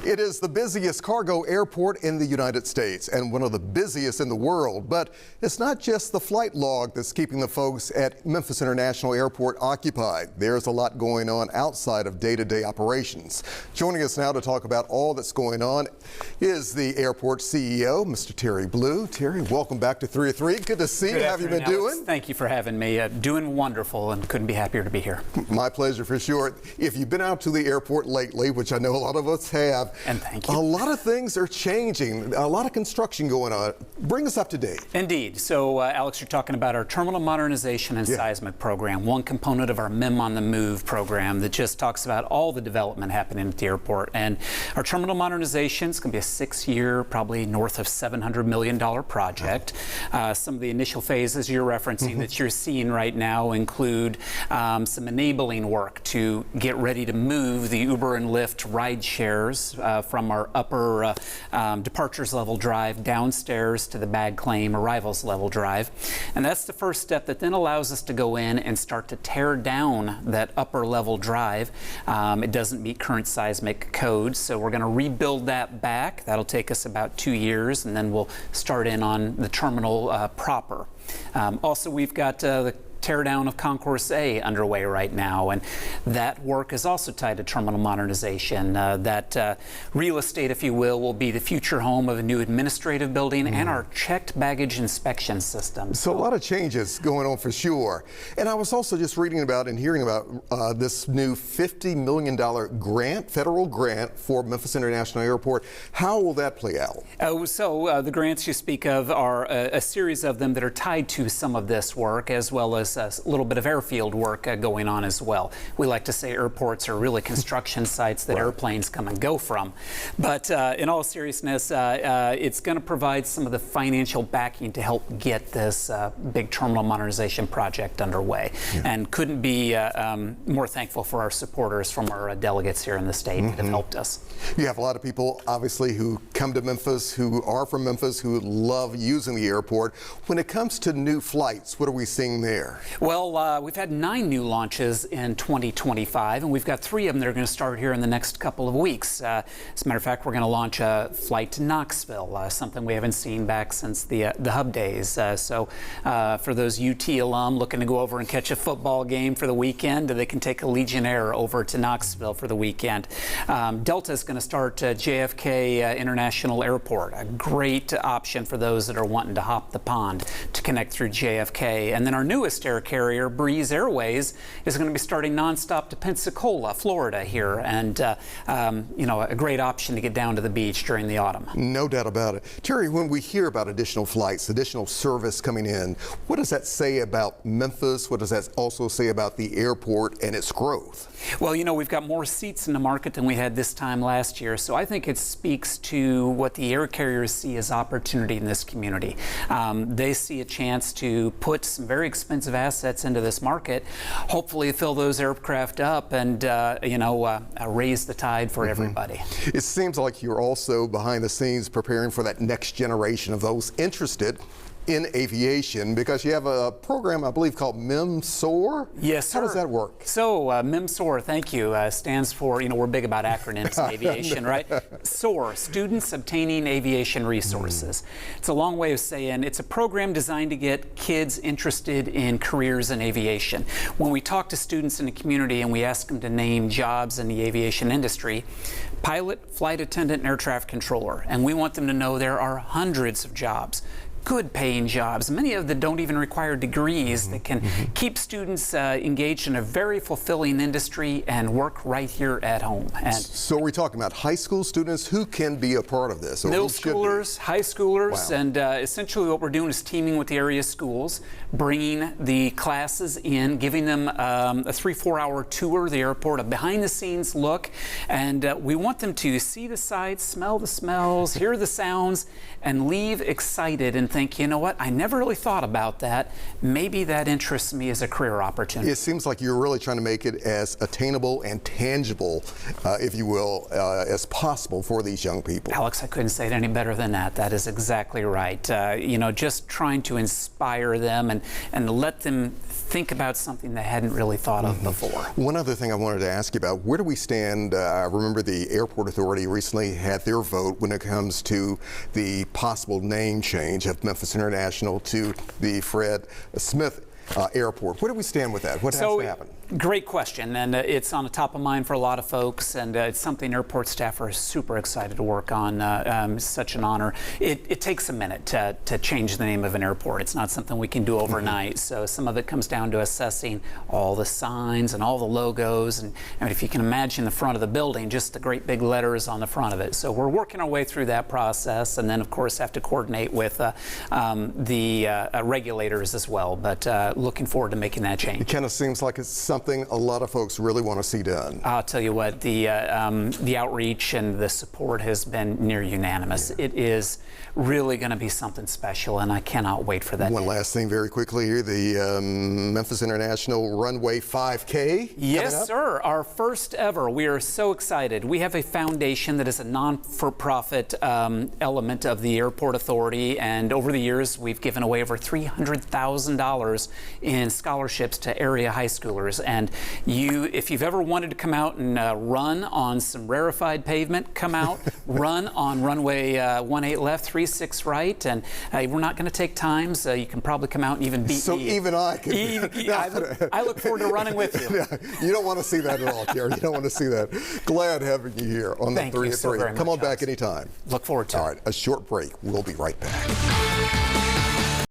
It is the busiest cargo airport in the United States and one of the busiest in the world. But it's not just the flight log that's keeping the folks at Memphis International Airport occupied. There's a lot going on outside of day-to-day operations. Joining us now to talk about all that's going on is the airport CEO, Mr. Terry Blue. Terry, welcome back to 3 at 3. Good to see you. How have you been doing? Thank you for having me. Doing wonderful, and couldn't be happier to be here. My pleasure, for sure. If you've been out to the airport lately, which I know a lot of us have, and thank you. A lot of things are changing, a lot of construction going on. Bring us up to date. Indeed. So, Alex, you're talking about our terminal modernization and seismic program, one component of our MEM on the Move program that just talks about all the development happening at the airport. And our terminal modernization is going to be a 6-year, probably north of $700 million project. Some of the initial phases you're referencing that you're seeing right now include some enabling work to get ready to move the Uber and Lyft ride shares from our upper departures level drive downstairs to the bag claim arrivals level drive. And that's the first step that then allows us to go in and start to tear down that upper level drive. It doesn't meet current seismic codes, so we're going to rebuild that back. That'll take us about 2 years, and then we'll start in on the terminal proper. Also, we've got the teardown of Concourse A underway right now, and that work is also tied to terminal modernization. That real estate, if you will be the future home of a new administrative building and our checked baggage inspection system. So a lot of changes going on for sure. And I was also just reading about and hearing about this new $50 million grant, federal grant for Memphis International Airport. How will that play out? The grants you speak of are a series of them that are tied to some of this work, as well as a little bit of airfield work going on as well. We like to say airports are really construction sites that airplanes come and go from. But in all seriousness, it's going to provide some of the financial backing to help get this big terminal modernization project underway. And couldn't be more thankful for our supporters from our delegates here in the state that have helped us. You have a lot of people, obviously, who come to Memphis, who are from Memphis, who love using the airport. When it comes to new flights, what are we seeing there? Well, we've had 9 new launches in 2025, and we've got 3 of them that are going to start here in the next couple of weeks. As a matter of fact, we're going to launch a flight to Knoxville, something we haven't seen back since the Hub days. So for those UT alum looking to go over and catch a football game for the weekend, they can take a Legionnaire over to Knoxville for the weekend. Delta is going to start JFK International Airport, a great option for those that are wanting to hop the pond to connect through JFK. And then our newest air carrier, Breeze Airways, is going to be starting nonstop to Pensacola, Florida here, and you know, a great option to get down to the beach during the autumn. No doubt about it. Terry, when we hear about additional flights, additional service coming in, what does that say about Memphis? What does that also say about the airport and its growth? Well, you know, we've got more seats in the market than we had this time last year, so I think it speaks to what the air carriers see as opportunity in this community. They see a chance to put some very expensive assets into this market, hopefully fill those aircraft up and, you know, raise the tide for everybody. It seems like you're also behind the scenes preparing for that next generation of those interested in aviation, because you have a program, I believe, called MEM-SOAR? Yes, sir. How does that work? So, MEM-SOAR, thank you, stands for, you know, we're big about acronyms in aviation, right? SOAR, Students Obtaining Aviation Resources. It's a long way of saying it's a program designed to get kids interested in careers in aviation. When we talk to students in the community and we ask them to name jobs in the aviation industry, pilot, flight attendant, and air traffic controller, and we want them to know there are hundreds of jobs, good paying jobs, many of them don't even require degrees, that can keep students engaged in a very fulfilling industry and work right here at home. And so we're talking about high school students who can be a part of this? Middle schoolers, high schoolers, and essentially what we're doing is teaming with the area schools, bringing the classes in, giving them a 3-4 hour tour of the airport, a behind the scenes look, and we want them to see the sights, smell the smells, hear the sounds, and leave excited and think, you know what, I never really thought about that. Maybe that interests me as a career opportunity. It seems like you're really trying to make it as attainable and tangible, if you will, as possible for these young people. Alex, I couldn't say it any better than that. That is exactly right. You know, just trying to inspire them and let them think about something they hadn't really thought of before. One other thing I wanted to ask you about, where do we stand? I remember the Airport Authority recently had their vote when it comes to the possible name change of Memphis International to the Fred Smith Airport. Where do we stand with that? What has to happen? Great question, and it's on the top of mind for a lot of folks, and it's something airport staff are super excited to work on. Such an honor. It takes a minute to change the name of an airport. It's not something we can do overnight, so some of it comes down to assessing all the signs and all the logos, and I mean, if you can imagine the front of the building, just the great big letters on the front of it. So we're working our way through that process, and then of course have to coordinate with the regulators as well, but looking forward to making that change. It kind of seems like it's something a lot of folks really want to see done. I'll tell you what, the outreach and the support has been near unanimous. Yeah. It is really going to be something special, and I cannot wait for that. One last thing very quickly here, the Memphis International Runway 5K. Yes, sir. Our first ever. We are so excited. We have a foundation that is a non-for-profit element of the Airport Authority, and over the years we've given away over $300,000 in scholarships to area high schoolers. And if you've ever wanted to come out and run on some rarefied pavement, come out, run on runway 18 left, 36 right, and we're not going to take times. You can probably come out and even beat me. So even I can. I look forward to running with you. You don't want to see that at all, Gary. You don't want to see that. Glad having you here on the 3 at 3. Come on back anytime. Look forward to it. All right, a short break. We'll be right back.